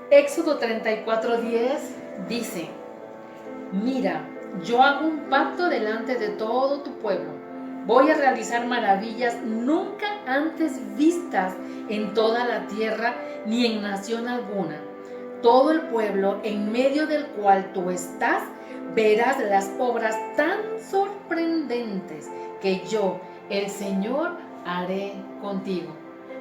Éxodo 34:10 dice: Mira, yo hago un pacto delante de todo tu pueblo. Voy a realizar maravillas nunca antes vistas en toda la tierra ni en nación alguna. Todo el pueblo en medio del cual tú estás verás las obras tan sorprendentes que yo, el Señor, haré contigo.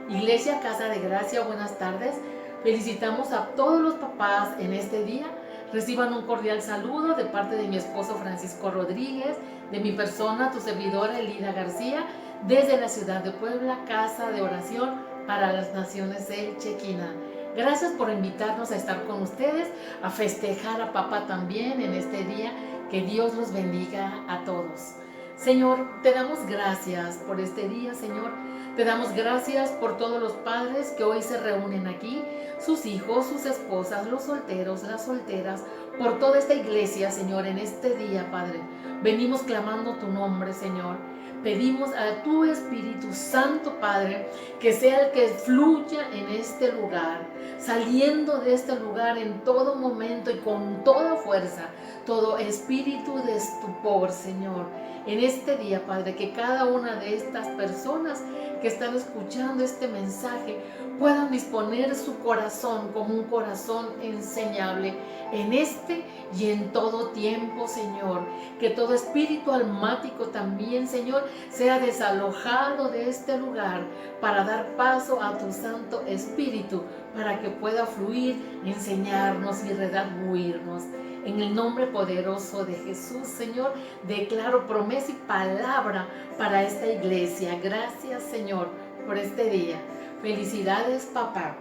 Iglesia Casa de Gracia, buenas tardes. Felicitamos a todos los papás en este día. Reciban un cordial saludo de parte de mi esposo Francisco Rodríguez, de mi persona, tu servidora Elida García, desde la ciudad de Puebla, Casa de Oración para las Naciones El Chequina. Gracias por invitarnos a estar con ustedes, a festejar a papá también en este día. Que Dios los bendiga a todos. Señor, te damos gracias por este día, Señor. Te damos gracias por todos los padres que hoy se reúnen aquí, sus hijos, sus esposas, los solteros, las solteras, por toda esta iglesia, Señor, en este día, Padre. Venimos clamando tu nombre, Señor. Pedimos a tu Espíritu Santo, Padre, que sea el que fluya en este lugar, saliendo de este lugar en todo momento y con toda fuerza, todo espíritu de estupor, Señor. En este día, Padre, que cada una de estas personas que están escuchando este mensaje puedan disponer su corazón como un corazón enseñable en este y en todo tiempo, Señor. Que todo espíritu almático también, Señor, sea desalojado de este lugar para dar paso a tu Santo Espíritu, para que pueda fluir, enseñarnos y redarguirnos. En el nombre poderoso de Jesús, Señor, declaro promesa y palabra para esta iglesia. Gracias, Señor, por este día. Felicidades, papá.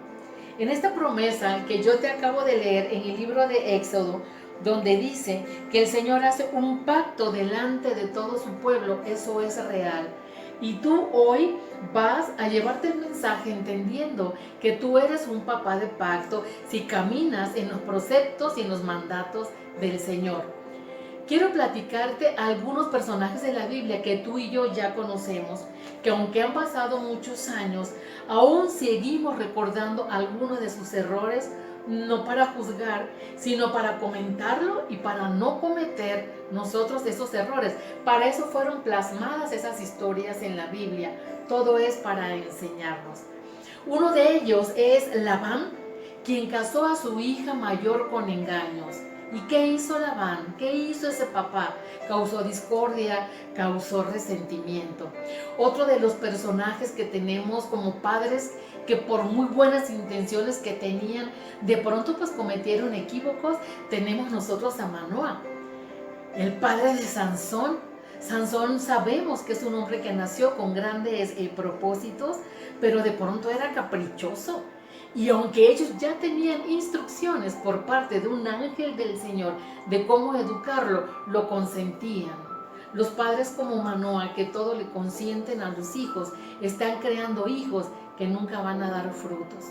En esta promesa que yo te acabo de leer en el libro de Éxodo, donde dice que el Señor hace un pacto delante de todo su pueblo, eso es real. Y tú hoy vas a llevarte el mensaje entendiendo que tú eres un papá de pacto si caminas en los preceptos y en los mandatos del Señor. Quiero platicarte algunos personajes de la Biblia que tú y yo ya conocemos, que aunque han pasado muchos años, aún seguimos recordando algunos de sus errores, no para juzgar, sino para comentarlo y para no cometer nosotros esos errores. Para eso fueron plasmadas esas historias en la Biblia. Todo es para enseñarnos. Uno de ellos es Labán, quien casó a su hija mayor con engaños. ¿Y qué hizo Labán? ¿Qué hizo ese papá? Causó discordia, causó resentimiento. Otro de los personajes que tenemos como padres que por muy buenas intenciones que tenían, de pronto pues cometieron equívocos, tenemos nosotros a Manoah, el padre de Sansón. Sansón sabemos que es un hombre que nació con grandes propósitos, pero de pronto era caprichoso. Y aunque ellos ya tenían instrucciones por parte de un ángel del Señor de cómo educarlo, lo consentían. Los padres como Manoah, que todo le consienten a los hijos, están creando hijos que nunca van a dar frutos.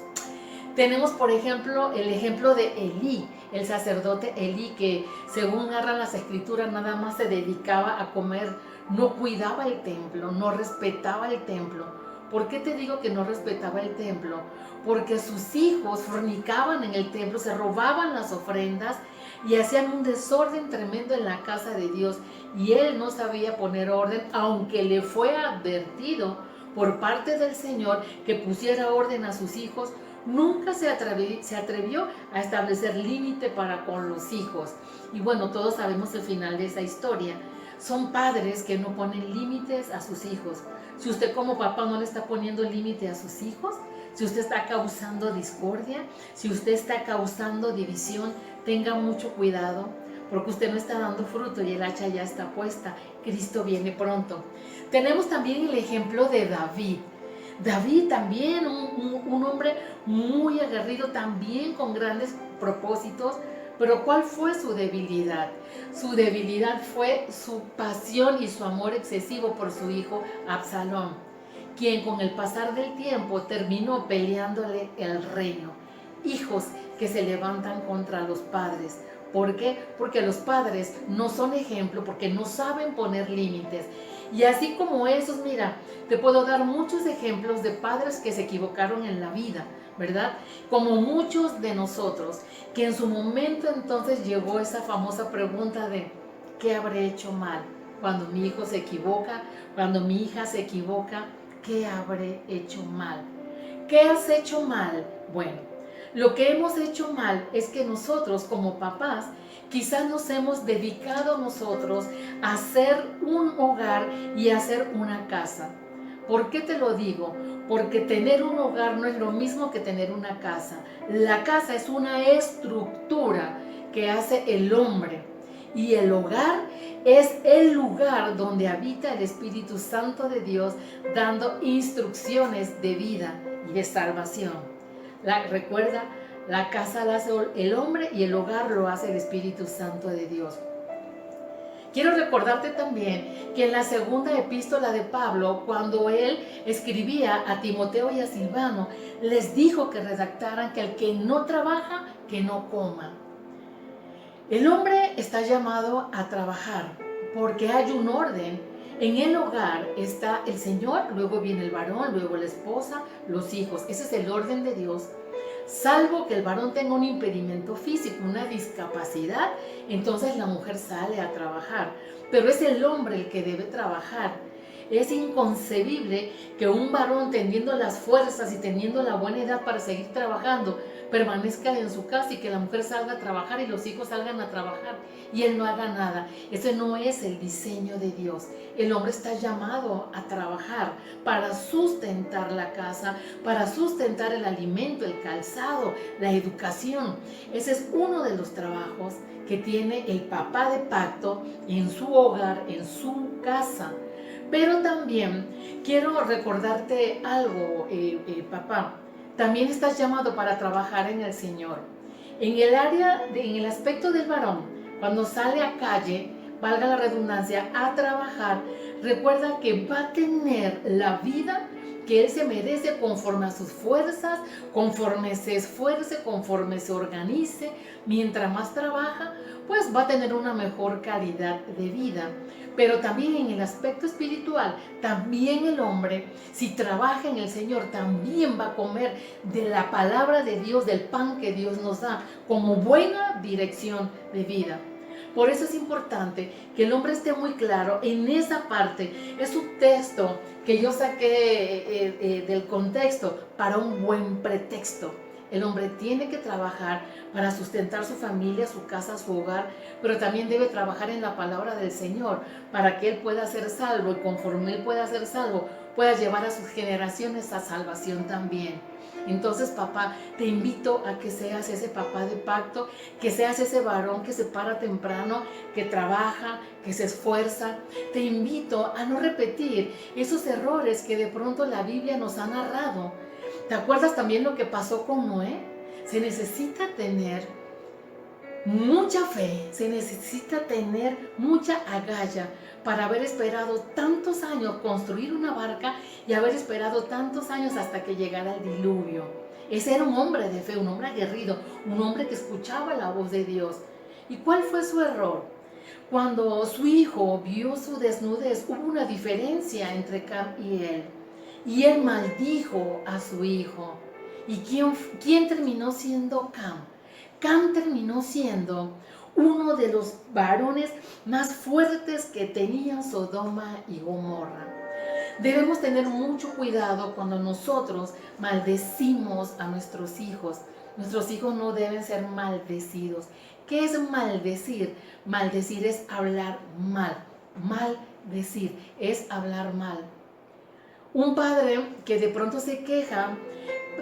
Tenemos, por ejemplo, el ejemplo de Elí, el sacerdote Elí, que según narran las escrituras nada más se dedicaba a comer, no cuidaba el templo, no respetaba el templo. ¿Por qué te digo que no respetaba el templo? Porque sus hijos fornicaban en el templo, se robaban las ofrendas y hacían un desorden tremendo en la casa de Dios. Y él no sabía poner orden, aunque le fue advertido por parte del Señor que pusiera orden a sus hijos. Nunca se atrevió a establecer límite para con los hijos. Y bueno, todos sabemos el final de esa historia. Son padres que no ponen límites a sus hijos. Si usted como papá no le está poniendo límite a sus hijos, si usted está causando discordia, si usted está causando división, tenga mucho cuidado, porque usted no está dando fruto y el hacha ya está puesta. Cristo viene pronto. Tenemos también el ejemplo de David. David también, un hombre muy aguerrido, también con grandes propósitos, pero ¿cuál fue su debilidad? Su debilidad fue su pasión y su amor excesivo por su hijo Absalón, quien con el pasar del tiempo terminó peleándole el reino. Hijos que se levantan contra los padres. ¿Por qué? Porque los padres no son ejemplo, porque no saben poner límites. Y así como esos, mira, te puedo dar muchos ejemplos de padres que se equivocaron en la vida, ¿verdad? Como muchos de nosotros, que en su momento entonces llegó esa famosa pregunta de ¿qué habré hecho mal? Cuando mi hijo se equivoca, cuando mi hija se equivoca, ¿qué habré hecho mal? ¿Qué has hecho mal? Bueno, lo que hemos hecho mal es que nosotros como papás quizás nos hemos dedicado nosotros a hacer un hogar y a hacer una casa. ¿Por qué te lo digo? Porque tener un hogar no es lo mismo que tener una casa. La casa es una estructura que hace el hombre y el hogar es el lugar donde habita el Espíritu Santo de Dios dando instrucciones de vida y de salvación. Recuerda, la casa la hace el hombre y el hogar lo hace el Espíritu Santo de Dios. Quiero recordarte también que en la segunda epístola de Pablo, cuando él escribía a Timoteo y a Silvano, les dijo que redactaran que el que no trabaja, que no coma. El hombre está llamado a trabajar porque hay un orden. En el hogar está el Señor, luego viene el varón, luego la esposa, los hijos. Ese es el orden de Dios. Salvo que el varón tenga un impedimento físico, una discapacidad, entonces la mujer sale a trabajar. Pero es el hombre el que debe trabajar. Es inconcebible que un varón teniendo las fuerzas y teniendo la buena edad para seguir trabajando, permanezca en su casa y que la mujer salga a trabajar y los hijos salgan a trabajar y él no haga nada. Ese no es el diseño de Dios. El hombre está llamado a trabajar para sustentar la casa, para sustentar el alimento, el calzado, la educación. Ese es uno de los trabajos que tiene el papá de pacto en su hogar, en su casa. Pero también quiero recordarte algo, papá. También estás llamado para trabajar en el Señor. En el aspecto del varón, cuando sale a calle, valga la redundancia, a trabajar, recuerda que va a tener la vida que él se merece conforme a sus fuerzas, conforme se esfuerce, conforme se organice. Mientras más trabaja, pues va a tener una mejor calidad de vida. Pero también en el aspecto espiritual, también el hombre, si trabaja en el Señor, también va a comer de la palabra de Dios, del pan que Dios nos da, como buena dirección de vida. Por eso es importante que el hombre esté muy claro en esa parte. Es un texto que yo saqué del contexto para un buen pretexto. El hombre tiene que trabajar para sustentar su familia, su casa, su hogar, pero también debe trabajar en la palabra del Señor para que él pueda ser salvo y conforme él pueda ser salvo, pueda llevar a sus generaciones a salvación también. Entonces, papá, te invito a que seas ese papá de pacto, que seas ese varón que se para temprano, que trabaja, que se esfuerza. Te invito a no repetir esos errores que de pronto la Biblia nos ha narrado. ¿Te acuerdas también lo que pasó con Noé? Se necesita tener mucha fe, se necesita tener mucha agallas para haber esperado tantos años construir una barca y haber esperado tantos años hasta que llegara el diluvio. Ese era un hombre de fe, un hombre aguerrido, un hombre que escuchaba la voz de Dios. ¿Y cuál fue su error? Cuando su hijo vio su desnudez, hubo una diferencia entre Cam y él. Y él maldijo a su hijo. ¿Y quién terminó siendo Cam? Cam terminó siendo uno de los varones más fuertes que tenían Sodoma y Gomorra. Debemos tener mucho cuidado cuando nosotros maldecimos a nuestros hijos. Nuestros hijos no deben ser maldecidos. ¿Qué es maldecir? Maldecir es hablar mal. Maldecir es hablar mal. Un padre que de pronto se queja,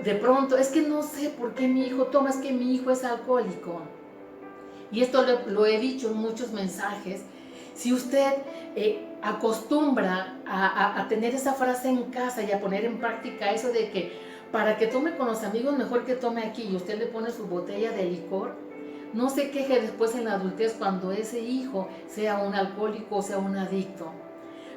de pronto, es que no sé por qué mi hijo toma, es que mi hijo es alcohólico. Y esto lo he dicho en muchos mensajes. Si usted acostumbra a tener esa frase en casa y a poner en práctica eso de que para que tome con los amigos, mejor que tome aquí, y usted le pone su botella de licor, no se queje después en la adultez cuando ese hijo sea un alcohólico o sea un adicto.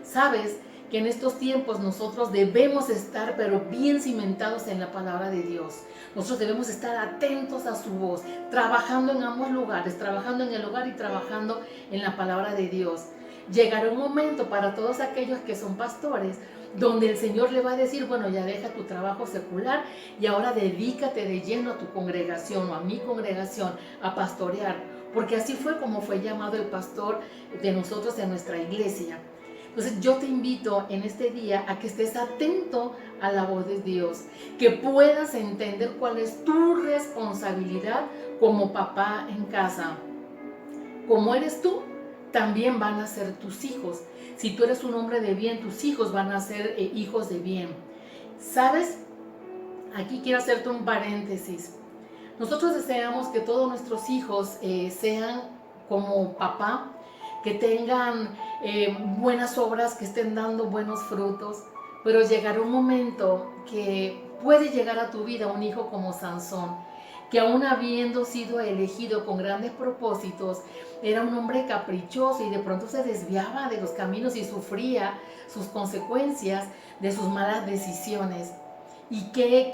¿Sabes? que en estos tiempos nosotros debemos estar pero bien cimentados en la palabra de Dios. Nosotros debemos estar atentos a su voz, trabajando en ambos lugares, trabajando en el hogar y trabajando en la palabra de Dios. Llegará un momento para todos aquellos que son pastores, donde el Señor le va a decir, bueno, ya deja tu trabajo secular y ahora dedícate de lleno a tu congregación o a mi congregación, a pastorear, porque así fue como fue llamado el pastor de nosotros en nuestra iglesia. Entonces yo te invito en este día a que estés atento a la voz de Dios, que puedas entender cuál es tu responsabilidad como papá en casa. Como eres tú, también van a ser tus hijos. Si tú eres un hombre de bien, tus hijos van a ser hijos de bien. ¿Sabes? Aquí quiero hacerte un paréntesis. Nosotros deseamos que todos nuestros hijos sean como papá, que tengan buenas obras, que estén dando buenos frutos, pero llegará un momento que puede llegar a tu vida un hijo como Sansón, que aún habiendo sido elegido con grandes propósitos, era un hombre caprichoso y de pronto se desviaba de los caminos y sufría sus consecuencias de sus malas decisiones. ¿Y qué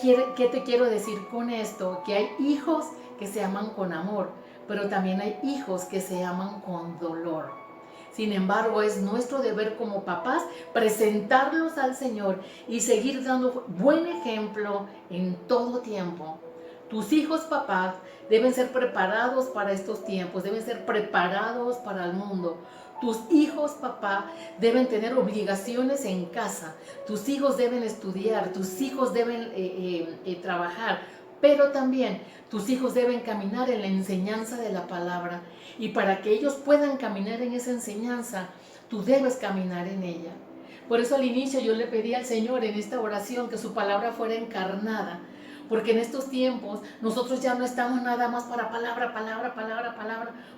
te quiero decir con esto? Que hay hijos que se aman con amor, pero también hay hijos que se aman con dolor. Sin embargo, es nuestro deber como papás presentarlos al Señor y seguir dando buen ejemplo en todo tiempo. Tus hijos, papás, deben ser preparados para estos tiempos, deben ser preparados para el mundo. Tus hijos, papá, deben tener obligaciones en casa. Tus hijos deben estudiar, tus hijos deben trabajar, pero también tus hijos deben caminar en la enseñanza de la palabra. Y para que ellos puedan caminar en esa enseñanza, tú debes caminar en ella. Por eso al inicio yo le pedí al Señor en esta oración que su palabra fuera encarnada. Porque en estos tiempos nosotros ya no estamos nada más para palabra,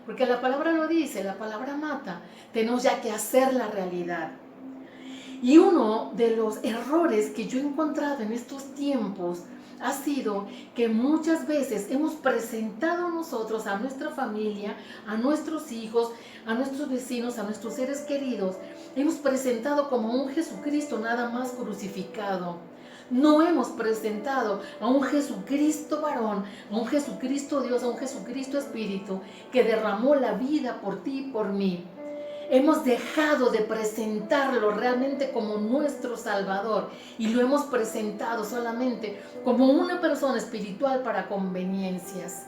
porque la palabra lo dice, la palabra mata. Tenemos ya que hacer la realidad. Y uno de los errores que yo he encontrado en estos tiempos ha sido que muchas veces hemos presentado nosotros a nuestra familia, a nuestros hijos, a nuestros vecinos, a nuestros seres queridos, hemos presentado como un Jesucristo nada más crucificado. No hemos presentado a un Jesucristo varón, a un Jesucristo Dios, a un Jesucristo Espíritu que derramó la vida por ti y por mí. Hemos dejado de presentarlo realmente como nuestro Salvador y lo hemos presentado solamente como una persona espiritual para conveniencias.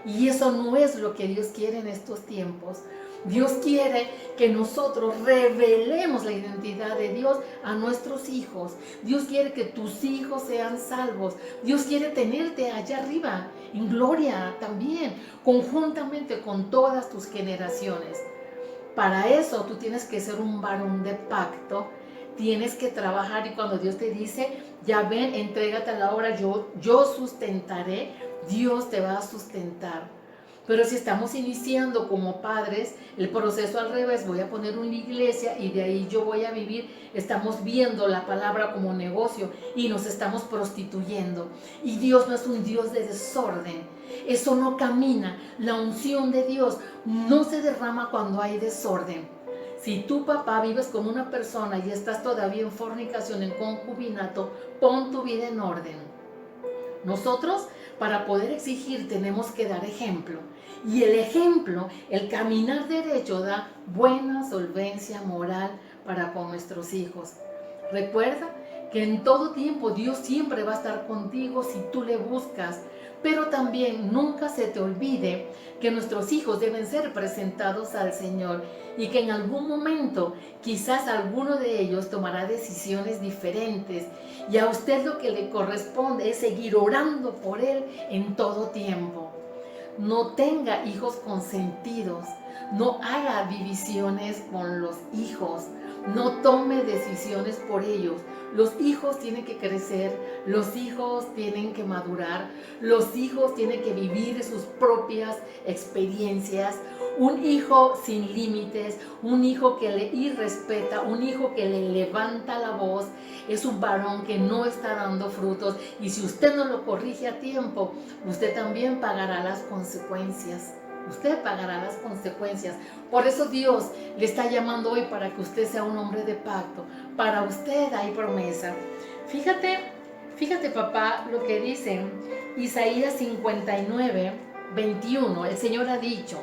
Y eso no es lo que Dios quiere en estos tiempos. Dios quiere que nosotros revelemos la identidad de Dios a nuestros hijos. Dios quiere que tus hijos sean salvos. Dios quiere tenerte allá arriba, en gloria también, conjuntamente con todas tus generaciones. Para eso tú tienes que ser un varón de pacto, tienes que trabajar y cuando Dios te dice, ya ven, entrégate a la obra, yo sustentaré, Dios te va a sustentar. Pero si estamos iniciando como padres, el proceso al revés, voy a poner una iglesia y de ahí yo voy a vivir, estamos viendo la palabra como negocio y nos estamos prostituyendo. Y Dios no es un Dios de desorden, eso no camina. La unción de Dios no se derrama cuando hay desorden. Si tu papá vives con una persona y estás todavía en fornicación, en concubinato, pon tu vida en orden. Nosotros, para poder exigir, tenemos que dar ejemplo. Y el ejemplo, el caminar derecho, da buena solvencia moral para con nuestros hijos. Recuerda que en todo tiempo Dios siempre va a estar contigo si tú le buscas. Pero también nunca se te olvide que nuestros hijos deben ser presentados al Señor y que en algún momento quizás alguno de ellos tomará decisiones diferentes y a usted lo que le corresponde es seguir orando por él en todo tiempo. No tenga hijos consentidos, no haga divisiones con los hijos, no tome decisiones por ellos. Los hijos tienen que crecer, los hijos tienen que madurar, los hijos tienen que vivir sus propias experiencias. Un hijo sin límites, un hijo que le irrespeta, un hijo que le levanta la voz, es un varón que no está dando frutos. Y si usted no lo corrige a tiempo, usted también pagará las consecuencias usted pagará las consecuencias. Por eso Dios le está llamando hoy para que usted sea un hombre de pacto. Para usted hay promesa. Fíjate papá, lo que dice Isaías 59, 21. El Señor ha dicho: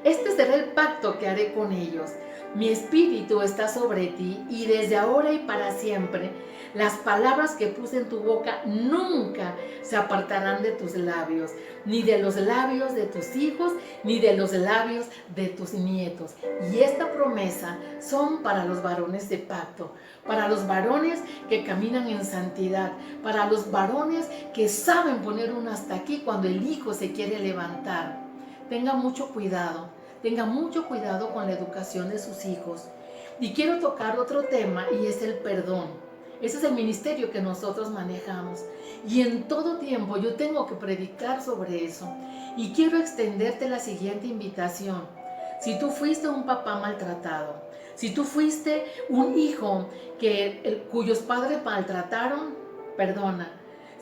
este será el pacto que haré con ellos. Mi espíritu está sobre ti, y desde ahora y para siempre las palabras que puse en tu boca nunca se apartarán de tus labios, ni de los labios de tus hijos, ni de los labios de tus nietos. Y esta promesa son para los varones de pacto, para los varones que caminan en santidad, para los varones que saben poner un hasta aquí cuando el hijo se quiere levantar. Tenga mucho cuidado con la educación de sus hijos. Y quiero tocar otro tema, y es el perdón. Ese es el ministerio que nosotros manejamos. Y en todo tiempo yo tengo que predicar sobre eso. Y quiero extenderte la siguiente invitación. Si tú fuiste un papá maltratado, si tú fuiste un hijo cuyos padres maltrataron, perdona.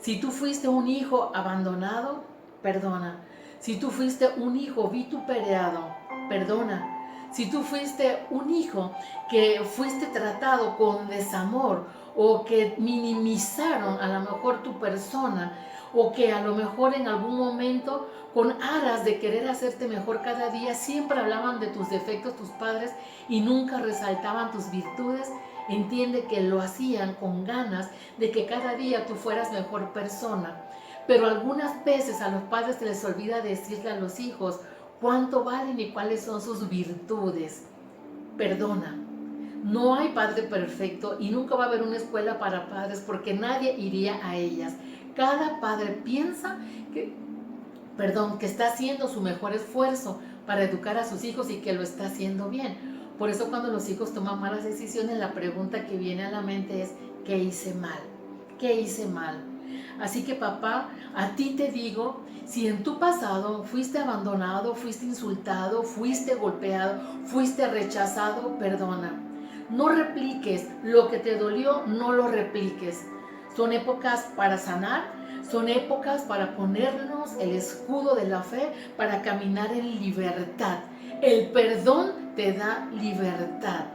Si tú fuiste un hijo abandonado, perdona. Si tú fuiste un hijo vituperado, perdona. Si tú fuiste un hijo que fuiste tratado con desamor, o que minimizaron a lo mejor tu persona, o que a lo mejor en algún momento, con aras de querer hacerte mejor cada día, siempre hablaban de tus defectos tus padres y nunca resaltaban tus virtudes, entiende que lo hacían con ganas de que cada día tú fueras mejor persona. Pero algunas veces a los padres se les olvida decirle a los hijos cuánto valen y cuáles son sus virtudes. Perdona. No hay padre perfecto y nunca va a haber una escuela para padres, porque nadie iría a ellas. Cada padre piensa que está haciendo su mejor esfuerzo para educar a sus hijos y que lo está haciendo bien. Por eso cuando los hijos toman malas decisiones, la pregunta que viene a la mente es: ¿qué hice mal? ¿Qué hice mal? Así que papá, a ti te digo, si en tu pasado fuiste abandonado, fuiste insultado, fuiste golpeado, fuiste rechazado, perdona. No repliques lo que te dolió, no lo repliques. Son épocas para sanar, son épocas para ponernos el escudo de la fe, para caminar en libertad. El perdón te da libertad.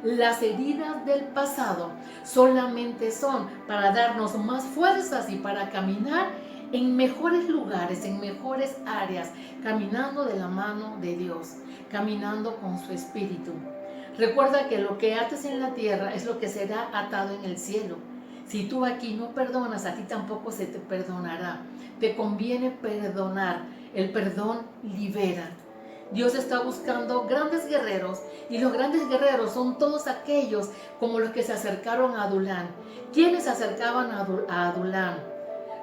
Las heridas del pasado solamente son para darnos más fuerzas y para caminar en mejores lugares, en mejores áreas, caminando de la mano de Dios, caminando con su Espíritu. Recuerda que lo que ates en la tierra es lo que será atado en el cielo. Si tú aquí no perdonas, a ti tampoco se te perdonará. Te conviene perdonar. El perdón libera. Dios está buscando grandes guerreros, y los grandes guerreros son todos aquellos como los que se acercaron a Adulán. ¿Quiénes se acercaban a Adulán?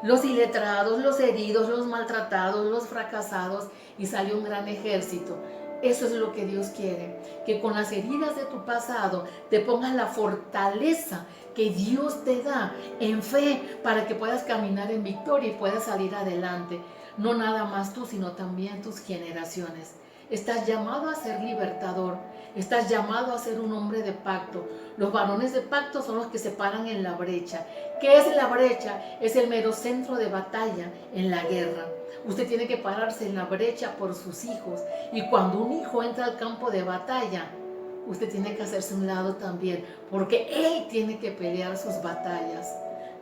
Los iletrados, los heridos, los maltratados, los fracasados, y salió un gran ejército. Eso es lo que Dios quiere, que con las heridas de tu pasado te pongas la fortaleza que Dios te da en fe para que puedas caminar en victoria y puedas salir adelante. No nada más tú, sino también tus generaciones. Estás llamado a ser libertador, estás llamado a ser un hombre de pacto. Los varones de pacto son los que se paran en la brecha. ¿Qué es la brecha? Es el mero centro de batalla en la guerra. Usted tiene que pararse en la brecha por sus hijos. Y cuando un hijo entra al campo de batalla, usted tiene que hacerse un lado también, porque él tiene que pelear sus batallas.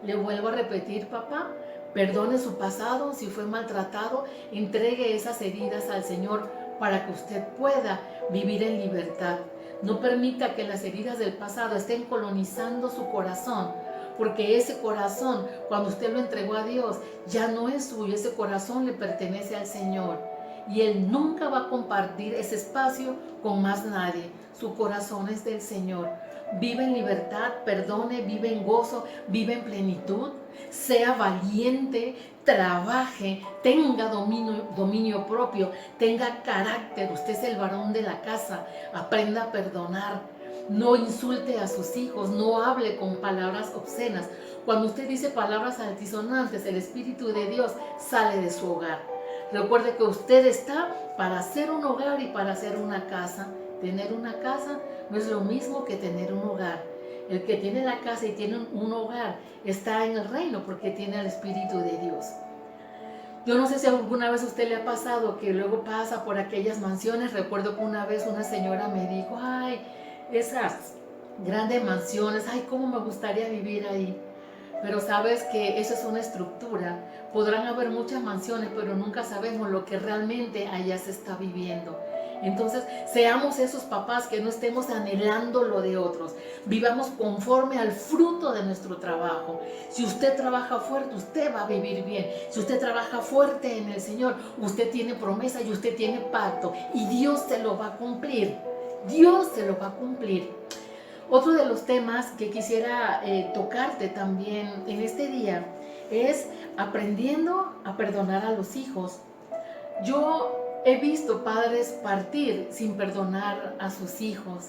Le vuelvo a repetir, papá, perdone su pasado, si fue maltratado, entregue esas heridas al Señor para que usted pueda vivir en libertad. No permita que las heridas del pasado estén colonizando su corazón, porque ese corazón, cuando usted lo entregó a Dios, ya no es suyo. Ese corazón le pertenece al Señor, y Él nunca va a compartir ese espacio con más nadie. Su corazón es del Señor. Vive en libertad, perdone, vive en gozo, vive en plenitud, sea valiente, trabaje, tenga dominio propio, tenga carácter. Usted es el varón de la casa, aprenda a perdonar. No insulte a sus hijos, no hable con palabras obscenas. Cuando usted dice palabras altisonantes, el Espíritu de Dios sale de su hogar. Recuerde que usted está para hacer un hogar y para hacer una casa. Tener una casa no es lo mismo que tener un hogar. El que tiene la casa y tiene un hogar está en el reino porque tiene el Espíritu de Dios. Yo no sé si alguna vez a usted le ha pasado que luego pasa por aquellas mansiones. Recuerdo que una vez una señora me dijo, ay, esas grandes mansiones, ay, cómo me gustaría vivir ahí. Pero sabes que eso es una estructura. Podrán haber muchas mansiones, pero nunca sabemos lo que realmente allá se está viviendo. Entonces, seamos esos papás que no estemos anhelando lo de otros. Vivamos conforme al fruto de nuestro trabajo. Si usted trabaja fuerte, usted va a vivir bien. Si usted trabaja fuerte en el Señor, usted tiene promesa y usted tiene pacto. Y Dios se lo va a cumplir. Dios se lo va a cumplir. Otro de los temas que quisiera tocarte también en este día es aprendiendo a perdonar a los hijos. Yo he visto padres partir sin perdonar a sus hijos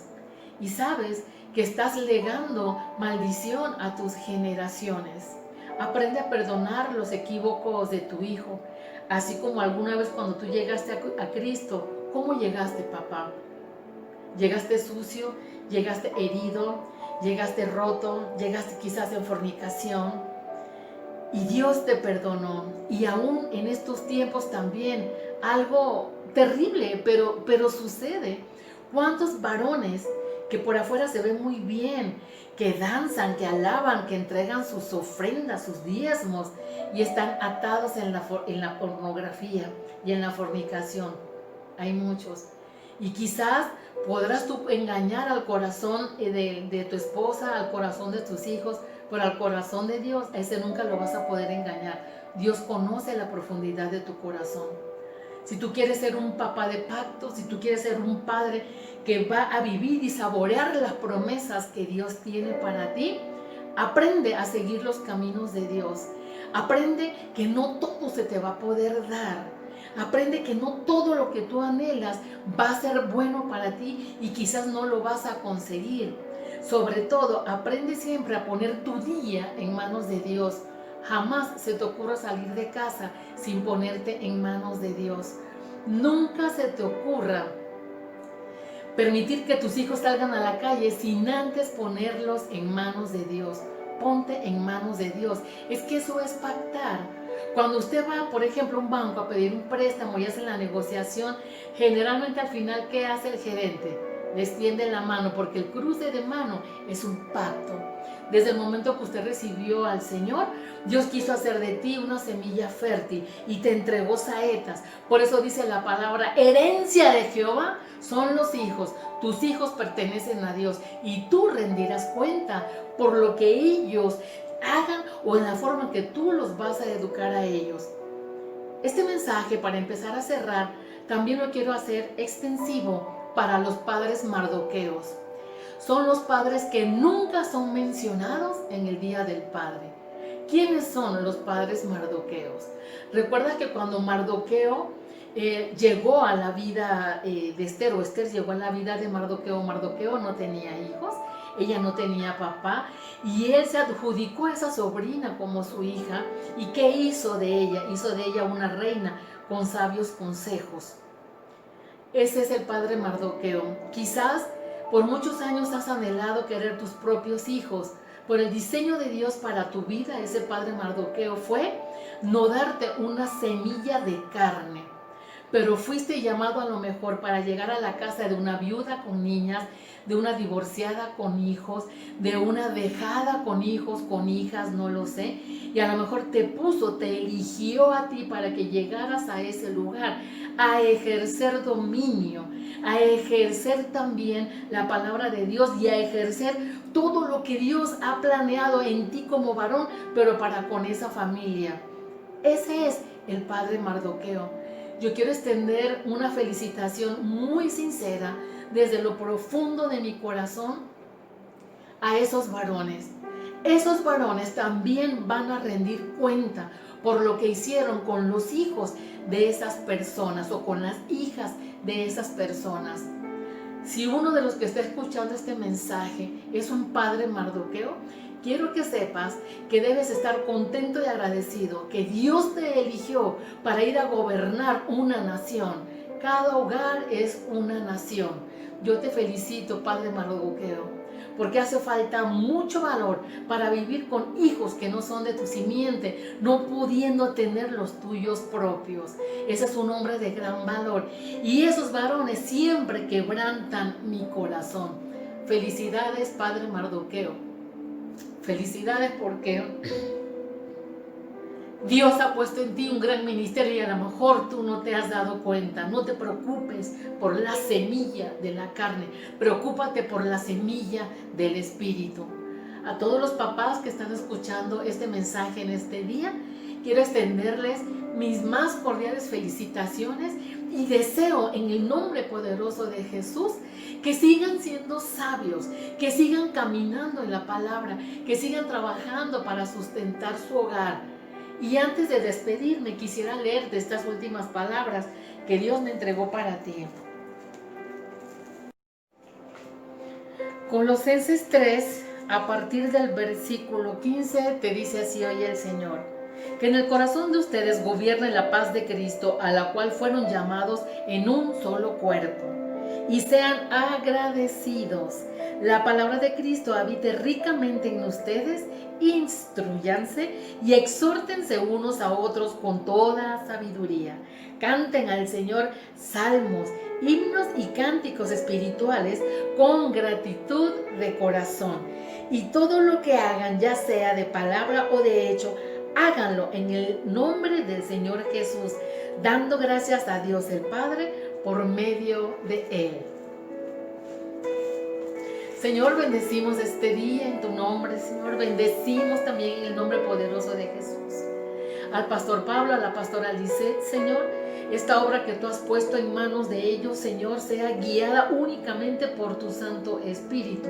y sabes que estás legando maldición a tus generaciones. Aprende a perdonar los equívocos de tu hijo, así como alguna vez cuando tú llegaste a Cristo. ¿Cómo llegaste, papá? Llegaste sucio, llegaste herido, llegaste roto, llegaste quizás en fornicación y Dios te perdonó. Y aún en estos tiempos también algo terrible, pero sucede. ¿Cuántos varones que por afuera se ven muy bien, que danzan, que alaban, que entregan sus ofrendas, sus diezmos y están atados en la pornografía y en la fornicación? Hay muchos. Y quizás podrás tú engañar al corazón de tu esposa, al corazón de tus hijos, pero al corazón de Dios, a ese nunca lo vas a poder engañar. Dios conoce la profundidad de tu corazón. Si tú quieres ser un papá de pacto, si tú quieres ser un padre que va a vivir y saborear las promesas que Dios tiene para ti, aprende a seguir los caminos de Dios. Aprende que no todo se te va a poder dar. Aprende que no todo lo que tú anhelas va a ser bueno para ti y quizás no lo vas a conseguir. Sobre todo, aprende siempre a poner tu día en manos de Dios. Jamás se te ocurra salir de casa sin ponerte en manos de Dios. Nunca se te ocurra permitir que tus hijos salgan a la calle sin antes ponerlos en manos de Dios. Ponte en manos de Dios. Es que eso es pactar. Cuando usted va, por ejemplo, a un banco a pedir un préstamo y hace la negociación, generalmente al final, ¿qué hace el gerente? Le extiende la mano, porque el cruce de mano es un pacto. Desde el momento que usted recibió al Señor, Dios quiso hacer de ti una semilla fértil y te entregó saetas. Por eso dice la palabra, herencia de Jehová son los hijos. Tus hijos pertenecen a Dios y tú rendirás cuenta por lo que ellos hagan o en la forma en que tú los vas a educar a ellos. Este mensaje, para empezar a cerrar, también lo quiero hacer extensivo para los padres mardoqueos. Son los padres que nunca son mencionados en el Día del Padre. ¿Quiénes son los padres mardoqueos? Recuerda que cuando Mardoqueo llegó a la vida de Esther, o Esther llegó a la vida de Mardoqueo, Mardoqueo no tenía hijos, ella no tenía papá, y él se adjudicó a esa sobrina como su hija. ¿Y qué hizo de ella? Hizo de ella una reina con sabios consejos. Ese es el padre Mardoqueo. Quizás por muchos años has anhelado querer tus propios hijos. Por el diseño de Dios para tu vida, ese padre Mardoqueo fue no darte una semilla de carne. Pero fuiste llamado a lo mejor para llegar a la casa de una viuda con niñas, de una divorciada con hijos, de una dejada con hijos, con hijas, no lo sé. Y a lo mejor te eligió a ti para que llegaras a ese lugar, a ejercer dominio, a ejercer también la palabra de Dios y a ejercer todo lo que Dios ha planeado en ti como varón, pero para con esa familia. Ese es el padre Mardoqueo. Yo quiero extender una felicitación muy sincera desde lo profundo de mi corazón a esos varones. Esos varones también van a rendir cuenta por lo que hicieron con los hijos de esas personas o con las hijas de esas personas. Si uno de los que está escuchando este mensaje es un padre Mardoqueo, quiero que sepas que debes estar contento y agradecido, que Dios te eligió para ir a gobernar una nación. Cada hogar es una nación. Yo te felicito, padre Mardoqueo. porque hace falta mucho valor para vivir con hijos que no son de tu simiente, no pudiendo tener los tuyos propios. Ese es un hombre de gran valor y esos varones siempre quebrantan mi corazón. Felicidades, Padre Mardoqueo. Felicidades porque Dios ha puesto en ti un gran ministerio y a lo mejor tú no te has dado cuenta. No te preocupes por la semilla de la carne, preocúpate por la semilla del Espíritu. A todos los papás que están escuchando este mensaje en este día, quiero extenderles mis más cordiales felicitaciones y deseo en el nombre poderoso de Jesús que sigan siendo sabios, que sigan caminando en la palabra, que sigan trabajando para sustentar su hogar. Y antes de despedirme, quisiera leerte estas últimas palabras que Dios me entregó para ti. Colosenses 3, a partir del versículo 15, te dice así hoy el Señor: que en el corazón de ustedes gobierne la paz de Cristo, a la cual fueron llamados en un solo cuerpo, y sean agradecidos. La palabra de Cristo habite ricamente en ustedes, instrúyanse y exhórtense unos a otros con toda sabiduría. Canten al Señor salmos, himnos y cánticos espirituales con gratitud de corazón. Y todo lo que hagan, ya sea de palabra o de hecho, háganlo en el nombre del Señor Jesús, dando gracias a Dios el Padre por medio de Él. Señor, bendecimos este día en tu nombre, Señor. Bendecimos también en el nombre poderoso de Jesús. Al pastor Pablo, a la pastora Lisette, Señor, esta obra que tú has puesto en manos de ellos, Señor, sea guiada únicamente por tu Santo Espíritu.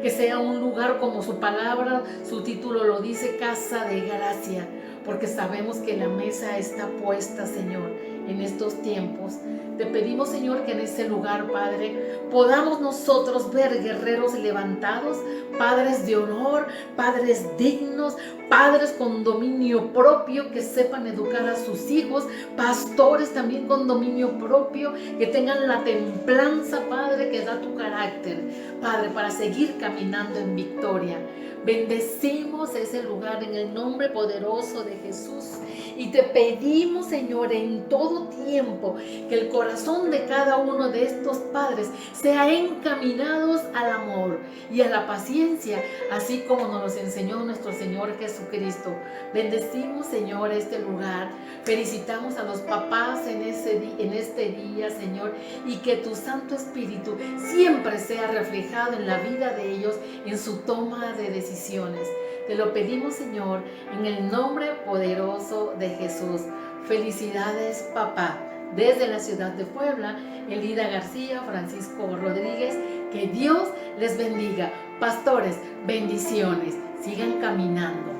Que sea un lugar como su palabra, su título lo dice, casa de gracia, porque sabemos que la mesa está puesta, Señor, en estos tiempos. Te pedimos, Señor, que en este lugar, Padre, podamos nosotros ver guerreros levantados, padres de honor, padres dignos, padres con dominio propio, que sepan educar a sus hijos, pastores también con dominio propio, que tengan la templanza, Padre, que da tu carácter, Padre, para seguir caminando en victoria. Bendecimos ese lugar en el nombre poderoso de Jesús y te pedimos, Señor, en todo tiempo que el corazón de cada uno de estos padres sea encaminados al amor y a la paciencia, así como nos los enseñó nuestro Señor Jesucristo. Bendecimos, Señor, este lugar. Felicitamos a los papás en este día, Señor, y que tu Santo Espíritu siempre sea reflejado en la vida de ellos, en su toma de decisiones. Te lo pedimos, Señor, en el nombre poderoso de Jesús. Felicidades, papá. Desde la ciudad de Puebla, Elida García, Francisco Rodríguez, que Dios les bendiga. Pastores, bendiciones. Sigan caminando.